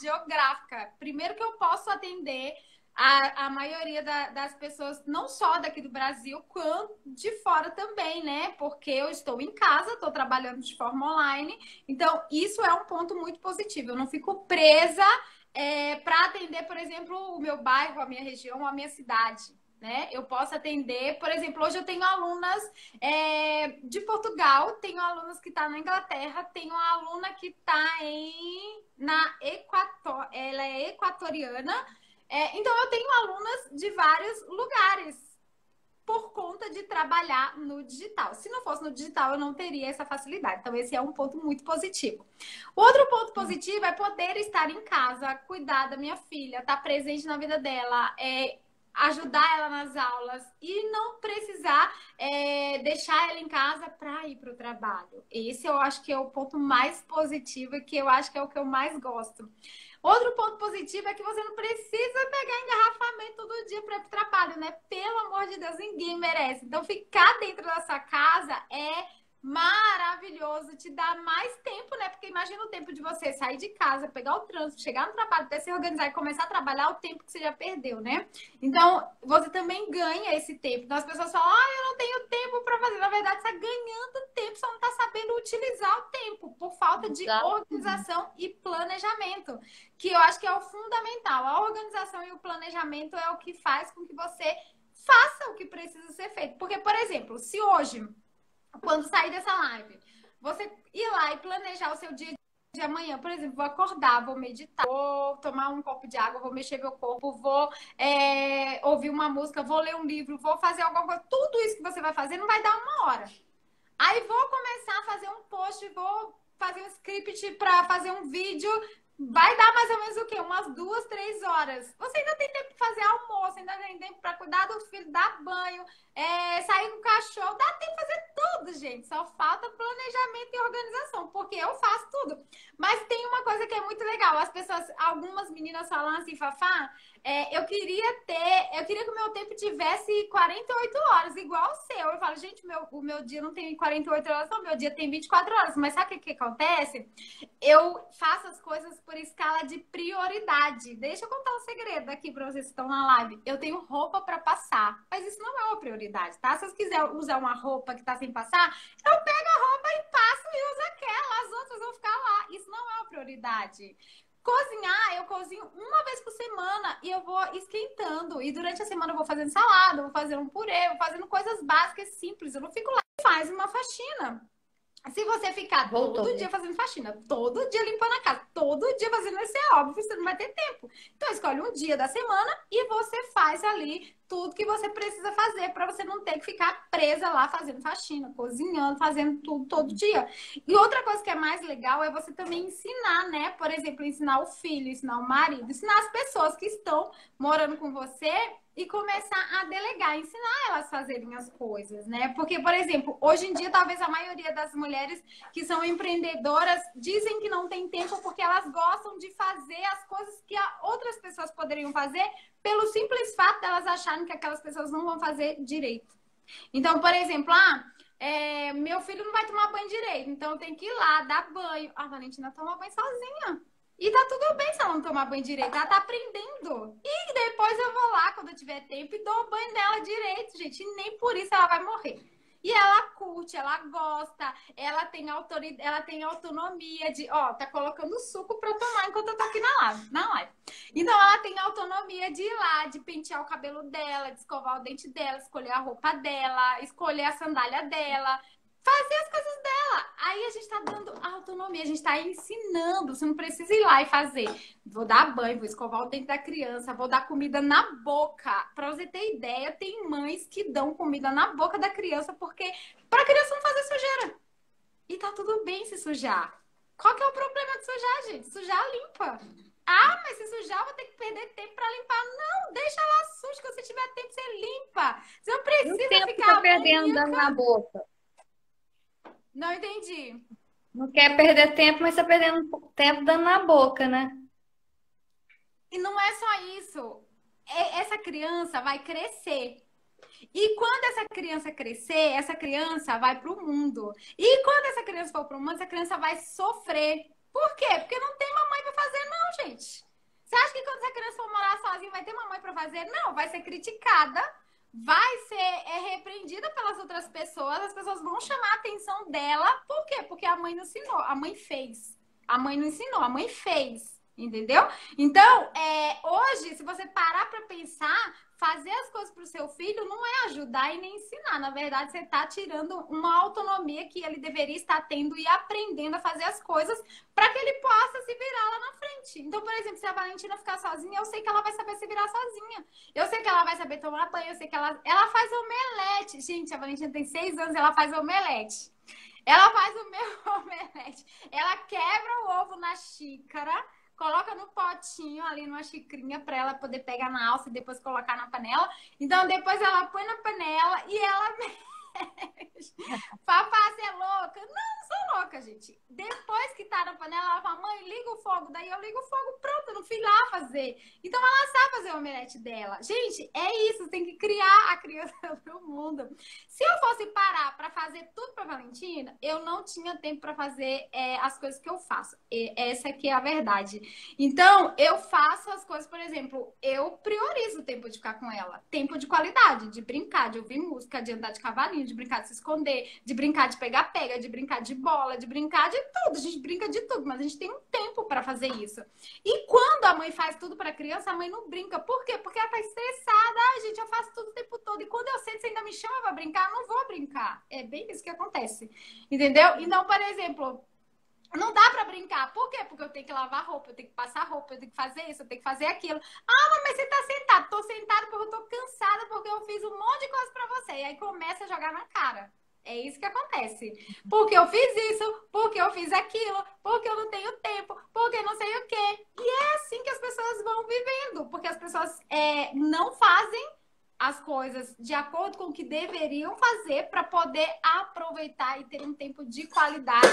geográfica. Primeiro que eu posso atender a maioria das pessoas, não só daqui do Brasil, quanto de fora também, né? Porque eu estou em casa, estou trabalhando de forma online. Então, isso é um ponto muito positivo. Eu não fico presa para atender, por exemplo, o meu bairro, a minha região, a minha cidade. Né? Eu posso atender, por exemplo, hoje eu tenho alunas de Portugal, tenho alunas que estão na Inglaterra, tenho uma aluna que está na Equador, ela é equatoriana, então eu tenho alunas de vários lugares por conta de trabalhar no digital. Se não fosse no digital, eu não teria essa facilidade. Então, esse é um ponto muito positivo. Outro ponto positivo é poder estar em casa, cuidar da minha filha, estar presente na vida dela, ajudar ela nas aulas e não precisar deixar ela em casa para ir para o trabalho. Esse eu acho que é o ponto mais positivo e que eu acho que é o que eu mais gosto. Outro ponto positivo é que você não precisa pegar engarrafamento todo dia para ir para o trabalho, né? Pelo amor de Deus, ninguém merece. Então, ficar dentro da sua casa é maravilhoso, te dá mais tempo, né? Porque imagina o tempo de você sair de casa, pegar o trânsito, chegar no trabalho, até se organizar e começar a trabalhar, o tempo que você já perdeu, né? Então, você também ganha esse tempo. Então, as pessoas falam, eu não tenho tempo para fazer. Na verdade, você está ganhando tempo, só não está sabendo utilizar o tempo. tempo por falta de Exato. organização e planejamento, que eu acho que é o fundamental. A organização e o planejamento é o que faz com que você faça o que precisa ser feito. Porque, por exemplo, se hoje, quando sair dessa live, você ir lá e planejar o seu dia de amanhã, por exemplo, vou acordar, vou meditar, vou tomar um copo de água, vou mexer meu corpo, vou ouvir uma música, vou ler um livro, vou fazer alguma coisa. Tudo isso que você vai fazer não vai dar uma hora. Aí vou começar a fazer um post, vou fazer um script para fazer um vídeo. Vai dar mais ou menos o quê? Umas 2, 3 horas. Você ainda tem tempo para fazer almoço, ainda tem tempo para cuidar do filho, dar banho, sair com o cachorro. Dá tempo para fazer tudo, gente. Só falta planejamento e organização, porque eu faço tudo. Mas tem uma coisa que é muito legal. As pessoas, algumas meninas falam assim, Fafá, eu queria que o meu tempo tivesse 48 horas, igual o seu. Eu falo, gente, o meu dia não tem 48 horas, não. Meu dia tem 24 horas. Mas sabe o que acontece? Eu faço as coisas por escala de prioridade. Deixa eu contar um segredo aqui para vocês que estão na live. Eu tenho roupa para passar, mas isso não é uma prioridade, tá? Se vocês quiserem usar uma roupa que tá sem passar, eu pego a roupa e passo e uso aquela. As outras vão ficar lá. Isso não é uma prioridade. Cozinhar, eu cozinho uma vez por semana e eu vou esquentando. E durante a semana eu vou fazendo salada, vou fazendo um purê, vou fazendo coisas básicas, simples. Eu não fico lá e faz uma faxina. Se você ficar todo dia fazendo faxina, todo dia limpando a casa, todo dia fazendo isso, é óbvio, você não vai ter tempo. Então, escolhe um dia da semana e você faz ali tudo que você precisa fazer para você não ter que ficar presa lá fazendo faxina, cozinhando, fazendo tudo todo dia. E outra coisa que é mais legal é você também ensinar, né? Por exemplo, ensinar o filho, ensinar o marido, ensinar as pessoas que estão morando com você e começar a delegar, ensinar elas a fazerem as coisas, né? Porque, por exemplo, hoje em dia, talvez a maioria das mulheres que são empreendedoras dizem que não tem tempo porque elas gostam de fazer as coisas que outras pessoas poderiam fazer pelo simples fato delas acharem que aquelas pessoas não vão fazer direito. Então, por exemplo, meu filho não vai tomar banho direito, então eu tenho que ir lá dar banho. A Valentina toma banho sozinha. E tá tudo bem se ela não tomar banho direito, ela tá aprendendo. E depois eu vou lá, quando eu tiver tempo, e dou o banho dela direito, gente. E nem por isso ela vai morrer. E ela curte, ela gosta, ela tem autoridade, ela tem autonomia de, tá colocando suco pra eu tomar enquanto eu tô aqui na live. Então ela tem autonomia de ir lá, de pentear o cabelo dela, de escovar o dente dela, escolher a roupa dela, escolher a sandália dela, fazer as coisas dela. Aí a gente tá dando autonomia, a gente tá ensinando. Você não precisa ir lá e fazer. Vou dar banho, vou escovar o dente da criança, vou dar comida na boca. Pra você ter ideia, tem mães que dão comida na boca da criança porque pra criança não fazer sujeira. E tá tudo bem se sujar. Qual que é o problema de sujar, gente? Sujar limpa. Ah, mas se sujar, eu vou ter que perder tempo pra limpar. Não, deixa lá sujo, que se tiver tempo, você limpa. Você não precisa ficar tá perdendo dando na boca. Não entendi. Não quer perder tempo, mas tá perdendo tempo dando na boca, né? E não é só isso. Essa criança vai crescer. E quando essa criança crescer, essa criança vai para o mundo. E quando essa criança for para o mundo, essa criança vai sofrer. Por quê? Porque não tem mamãe para fazer, não, gente. Você acha que quando essa criança for morar sozinha, vai ter mamãe para fazer? Não, vai ser criticada. Vai ser repreendida pelas outras pessoas, as pessoas vão chamar a atenção dela. Por quê? Porque a mãe não ensinou, a mãe fez. A mãe não ensinou, a mãe fez. Entendeu? Então, hoje, se você parar para pensar, fazer as coisas para o seu filho não é ajudar e nem ensinar. Na verdade, você está tirando uma autonomia que ele deveria estar tendo e aprendendo a fazer as coisas para que ele possa se virar lá na frente. Então, por exemplo, se a Valentina ficar sozinha, eu sei que ela vai saber se virar sozinha. Eu sei que ela vai saber tomar banho, eu sei que ela faz omelete. Gente, a Valentina tem 6 anos, ela faz omelete. Ela faz o meu omelete. Ela quebra o ovo na xícara, coloca no potinho ali numa xicrinha para ela poder pegar na alça e depois colocar na panela. Então, depois ela põe na panela e ela mexe. Fafá, você é louca? Não sou louca, gente. Depois que tá na panela, ela fala, mãe, liga o fogo. Daí eu ligo o fogo, pronto, eu não fui lá fazer. Então, ela sabe fazer o omelete dela. Gente, é isso, tem que criar a criança pro mundo. Se eu fosse parar para fazer tudo pra Valentina, eu não tinha tempo para fazer as coisas que eu faço. Essa aqui é a verdade. Então, eu faço as coisas, por exemplo, eu priorizo o tempo de ficar com ela. Tempo de qualidade, de brincar, de ouvir música, de andar de cavalinho, de brincar de se esconder, de brincar de pega-pega, de brincar de bola, de brincar de tudo, a gente brinca de tudo, mas a gente tem um tempo para fazer isso. E quando a mãe faz tudo para a criança, a mãe não brinca. Por quê? Porque ela tá estressada. Ai, gente, eu faço tudo o tempo todo. E quando eu sei que você ainda me chama para brincar, eu não vou brincar. É bem isso que acontece. Entendeu? Então, por exemplo, não dá pra brincar. Por quê? Porque eu tenho que lavar roupa, eu tenho que passar roupa, eu tenho que fazer isso, eu tenho que fazer aquilo. Ah, mas você tá sentado. Tô sentada porque eu tô cansada, porque eu fiz um monte de coisa pra você. E aí começa a jogar na cara. É isso que acontece. Porque eu fiz isso, porque eu fiz aquilo, porque eu não tenho tempo, porque não sei o quê. E é assim que as pessoas vão vivendo. Porque as pessoas não fazem as coisas de acordo com o que deveriam fazer para poder aproveitar e ter um tempo de qualidade,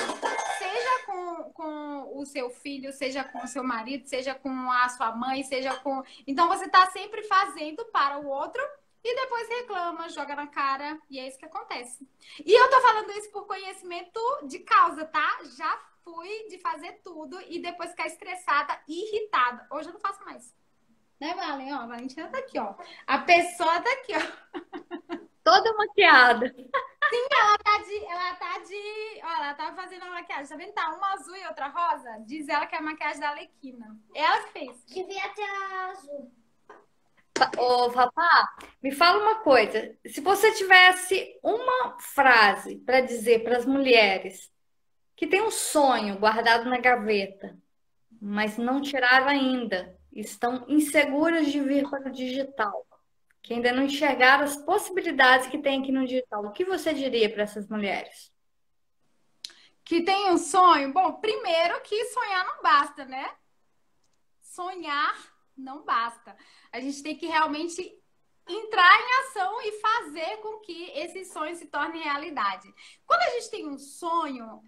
seja com o seu filho, seja com o seu marido, seja com a sua mãe, seja com... Então, você está sempre fazendo para o outro e depois reclama, joga na cara, e é isso que acontece. E eu tô falando isso por conhecimento de causa, tá? Já fui de fazer tudo e depois ficar estressada, irritada. Hoje eu não faço mais. Né, Valen? Ó, a Valentina tá aqui, ó. A pessoa tá aqui, ó. Toda maquiada. Sim, Ó, ela tá fazendo a maquiagem. Tá vendo? Tá uma azul e outra rosa. Diz ela que é a maquiagem da Arlequina. Ela que fez. Devia ter azul. Ô, Fafá, me fala uma coisa. Se você tivesse uma frase para dizer para as mulheres que tem um sonho guardado na gaveta, mas não tiraram ainda, estão inseguras de vir para o digital, que ainda não enxergaram as possibilidades que tem aqui no digital, o que você diria para essas mulheres? Que tem um sonho? Bom, primeiro que sonhar não basta, né? Sonhar não basta. A gente tem que realmente entrar em ação e fazer com que esse sonho se torne realidade. Quando a gente tem um sonho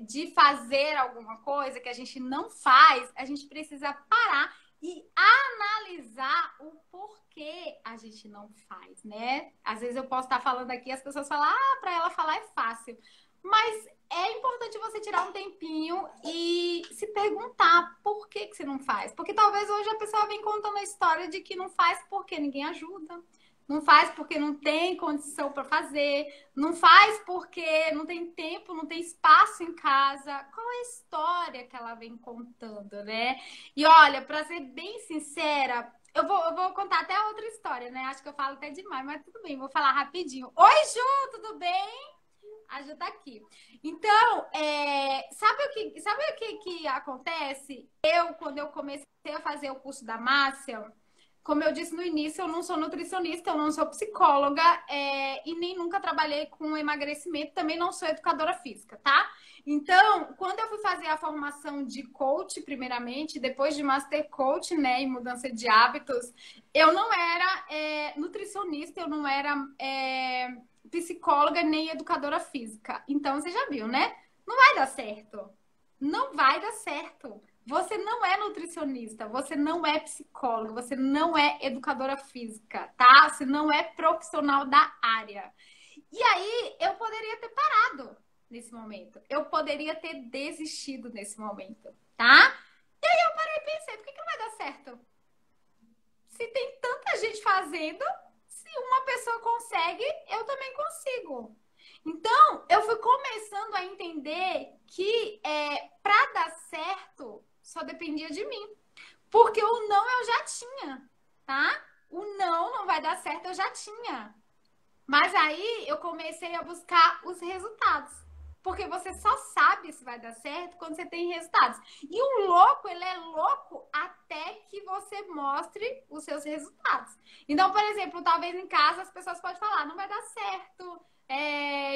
de fazer alguma coisa que a gente não faz, a gente precisa parar e analisar o porquê a gente não faz, né? Às vezes eu posso estar falando aqui e as pessoas falam, para ela falar é fácil. Mas é importante você tirar um tempinho e se perguntar por que você não faz. Porque talvez hoje a pessoa vem contando a história de que não faz porque ninguém ajuda. Não faz porque não tem condição para fazer. Não faz porque não tem tempo, não tem espaço em casa. Qual é a história que ela vem contando, né? E olha, para ser bem sincera, eu vou contar até outra história, né? Acho que eu falo até demais, mas tudo bem, vou falar rapidinho. Oi, Ju, tudo bem? A Ju tá aqui. Então, sabe o que acontece? Quando eu comecei a fazer o curso da Márcia, como eu disse no início, eu não sou nutricionista, eu não sou psicóloga e nem nunca trabalhei com emagrecimento, também não sou educadora física, tá? Então, quando eu fui fazer a formação de coach, primeiramente, depois de Master Coach, né, em mudança de hábitos, eu não era nutricionista, eu não era psicóloga nem educadora física. Então, você já viu, né? Não vai dar certo. Não vai dar certo. Você não é nutricionista, você não é psicóloga, você não é educadora física, tá? Você não é profissional da área. E aí, eu poderia ter parado nesse momento. Eu poderia ter desistido nesse momento, tá? E aí eu parei e pensei, por que não vai dar certo? Se tem tanta gente fazendo, se uma pessoa consegue, eu também consigo. Então, eu fui começando a entender que para dar certo, só dependia de mim. Porque o não eu já tinha, tá? O não vai dar certo, eu já tinha. Mas aí eu comecei a buscar os resultados. Porque você só sabe se vai dar certo quando você tem resultados. E o louco, ele é louco até que você mostre os seus resultados. Então, por exemplo, talvez em casa as pessoas podem falar, não vai dar certo,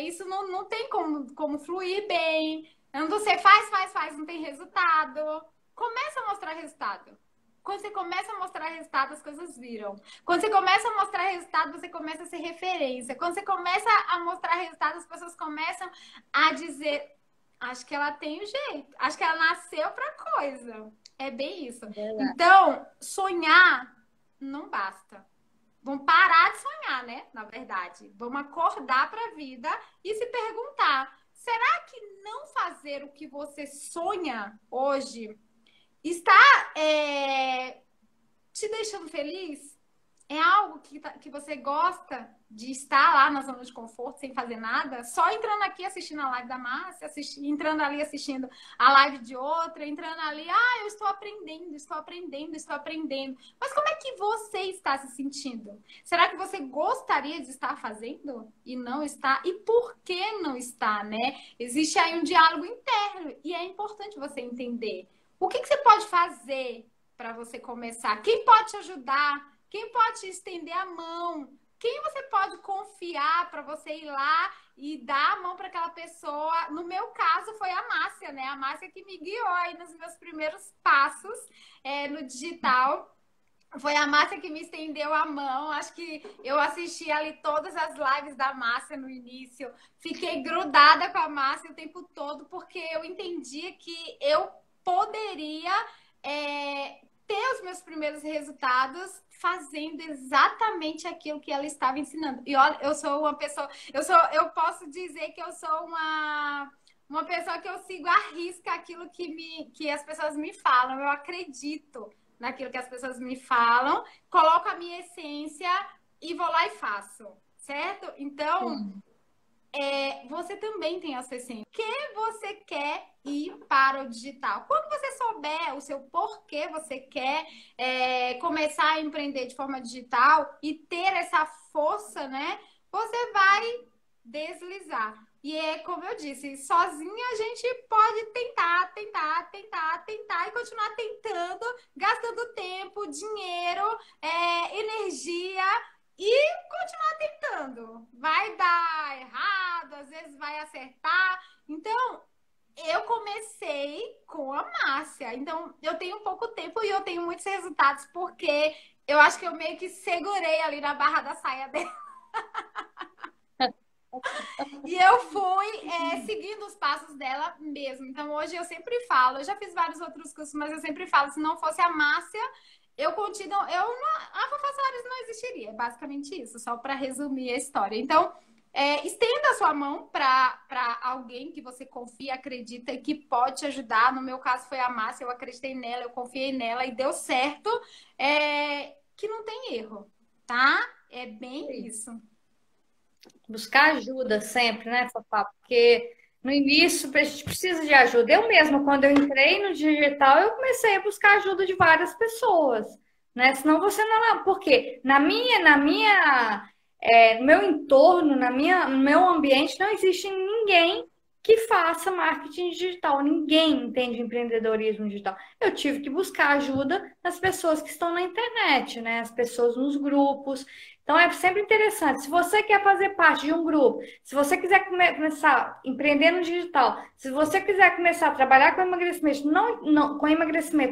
isso não tem como fluir bem. Você faz, não tem resultado. Começa a mostrar resultado. Quando você começa a mostrar resultado, as coisas viram. Quando você começa a mostrar resultado, você começa a ser referência. Quando você começa a mostrar resultado, as pessoas começam a dizer, acho que ela tem o jeito, acho que ela nasceu para coisa. É bem isso. Então, sonhar não basta. Vamos parar de sonhar, né? Na verdade. Vamos acordar para a vida e se perguntar, será que não fazer o que você sonha hoje está te deixando feliz? É algo que você gosta de estar lá na zona de conforto, sem fazer nada, só entrando aqui assistindo a live da Márcia, entrando ali assistindo a live de outra, entrando ali, eu estou aprendendo, estou aprendendo, estou aprendendo. Mas como é que você está se sentindo? Será que você gostaria de estar fazendo e não está? E por que não está, né? Existe aí um diálogo interno e é importante você entender. O que você pode fazer para você começar? Quem pode te ajudar? Quem pode te estender a mão? Quem você pode confiar para você ir lá e dar a mão para aquela pessoa? No meu caso, foi a Márcia, né? A Márcia que me guiou aí nos meus primeiros passos no digital. Foi a Márcia que me estendeu a mão. Acho que eu assisti ali todas as lives da Márcia no início. Fiquei grudada com a Márcia o tempo todo, porque eu entendia que eu poderia ter os meus primeiros resultados fazendo exatamente aquilo que ela estava ensinando. E olha, eu sou uma pessoa, eu posso dizer que eu sou uma pessoa que eu sigo à risca aquilo que as pessoas me falam. Eu acredito naquilo que as pessoas me falam, coloco a minha essência e vou lá e faço, certo? Então, você também tem a sua essência. O que você quer ir para o digital? Quando você souber o seu porquê você quer começar a empreender de forma digital e ter essa força, né? Você vai deslizar. E é como eu disse, sozinha a gente pode tentar e continuar tentando, gastando tempo, dinheiro, energia e continuar tentando. Vai dar errado, às vezes vai acertar. Então, eu comecei com a Márcia. Então, eu tenho pouco tempo e eu tenho muitos resultados porque eu acho que eu meio que segurei ali na barra da saia dela. E eu fui seguindo os passos dela mesmo. Então, hoje eu sempre falo, eu já fiz vários outros cursos, mas eu sempre falo, se não fosse a Márcia, a Fafá Soares não existiria. É basicamente isso, só para resumir a história. Então, estenda a sua mão para alguém que você confia, acredita e que pode te ajudar. No meu caso foi a Márcia, eu acreditei nela, eu confiei nela e deu certo. Que não tem erro, tá? É bem isso. Buscar ajuda sempre, né, Fafá? Porque no início a gente precisa de ajuda. Eu mesma, quando eu entrei no digital, eu comecei a buscar ajuda de várias pessoas, né? Senão você não... Porque no meu entorno, no meu ambiente, não existe ninguém que faça marketing digital. Ninguém entende empreendedorismo digital. Eu tive que buscar ajuda nas pessoas que estão na internet, né? As pessoas nos grupos. Então, é sempre interessante. Se você quer fazer parte de um grupo, se você quiser começar a empreender no digital, se você quiser começar a trabalhar com emagrecimento,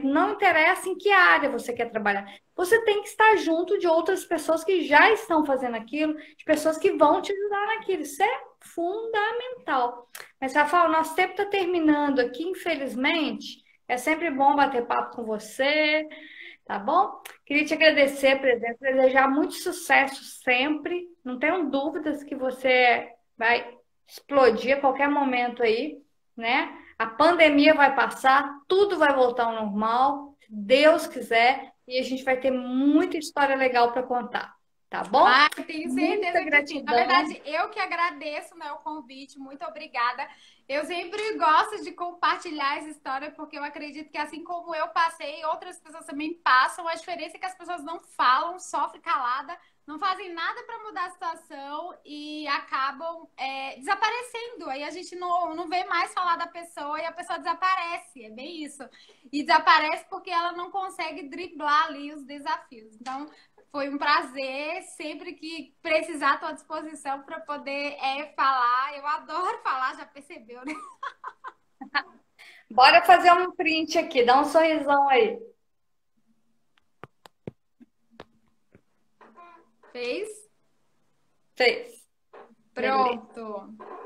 não interessa em que área você quer trabalhar. Você tem que estar junto de outras pessoas que já estão fazendo aquilo, de pessoas que vão te ajudar naquilo. Isso é fundamental. Mas, Rafael, o nosso tempo está terminando aqui, infelizmente. É sempre bom bater papo com você. Tá bom? Queria te agradecer a presença, desejar muito sucesso sempre. Não tenho dúvidas que você vai explodir a qualquer momento aí, né? A pandemia vai passar, tudo vai voltar ao normal, se Deus quiser, e a gente vai ter muita história legal para contar, tá bom? Tenho certeza que sim. Na verdade, eu que agradeço, né, o convite, muito obrigada. Eu sempre gosto de compartilhar essa história, porque eu acredito que assim como eu passei, outras pessoas também passam. A diferença é que as pessoas não falam, sofrem calada, não fazem nada para mudar a situação e acabam desaparecendo. Aí a gente não vê mais falar da pessoa e a pessoa desaparece. É bem isso. E desaparece porque ela não consegue driblar ali os desafios. Então, foi um prazer, sempre que precisar, estou à disposição para poder falar. Eu adoro falar, já percebeu, né? Bora fazer um print aqui, dá um sorrisão aí. Fez? Fez. Pronto. Beleza.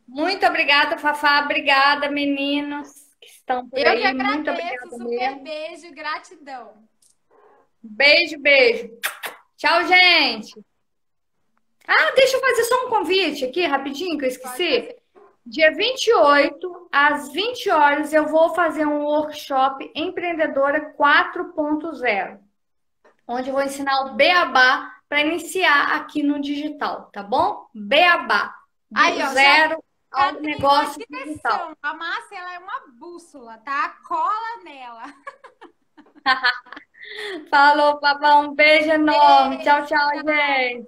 Muito obrigada, Fafá. Obrigada, meninos que estão por aí. Eu que agradeço, muito obrigada super mesmo. beijo, gratidão. Beijo, beijo. Tchau, gente. Deixa eu fazer só um convite aqui, rapidinho, que eu esqueci. Dia 28, às 20 horas, eu vou fazer um workshop Empreendedora 4.0. onde eu vou ensinar o beabá para iniciar aqui no digital, tá bom? Beabá, do Aí, ó, zero já ao tem uma negócio digital. direção. A Márcia, ela é uma bússola, tá? Cola nela. Falou, papá, um beijo enorme. Tchau, tchau, Beijo, tchau. gente.